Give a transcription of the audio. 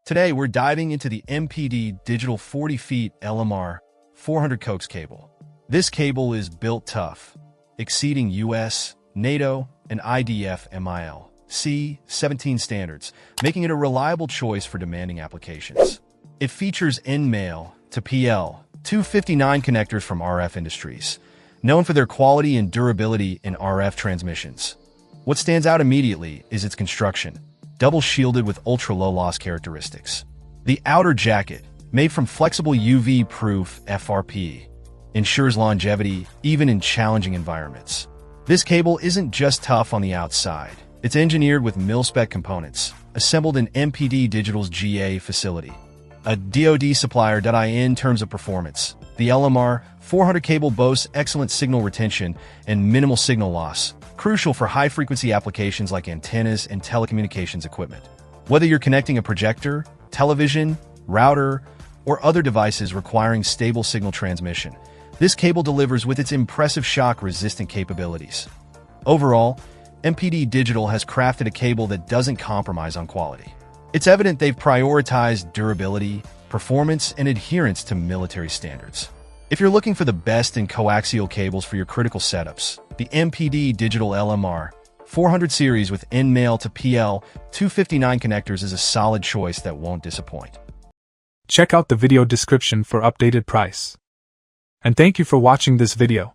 Today, we're diving into the MPD digital 40 feet LMR-400 Coax cable. This cable is built tough, exceeding US, NATO, and IDF MIL C17 standards, making it a reliable choice for demanding applications. It features N-male to PL-259 connectors from RF Industries, known for their quality and durability in RF transmissions. What stands out immediately is its construction, double shielded with ultra-low loss characteristics. The outer jacket, made from flexible UV-proof FRP, ensures longevity even in challenging environments. This cable isn't just tough on the outside. It's engineered with mil-spec components, assembled in MPD Digital's GA facility. A DoD supplier. In terms of performance, the LMR-400 cable boasts excellent signal retention and minimal signal loss, crucial for high-frequency applications like antennas and telecommunications equipment. Whether you're connecting a projector, television, router, or other devices requiring stable signal transmission, this cable delivers with its impressive shock-resistant capabilities. Overall, MPD Digital has crafted a cable that doesn't compromise on quality. It's evident they've prioritized durability, performance, and adherence to military standards. If you're looking for the best in coaxial cables for your critical setups, the MPD Digital LMR-400 series with N-male to PL-259 connectors is a solid choice that won't disappoint. Check out the video description for updated price. And thank you for watching this video.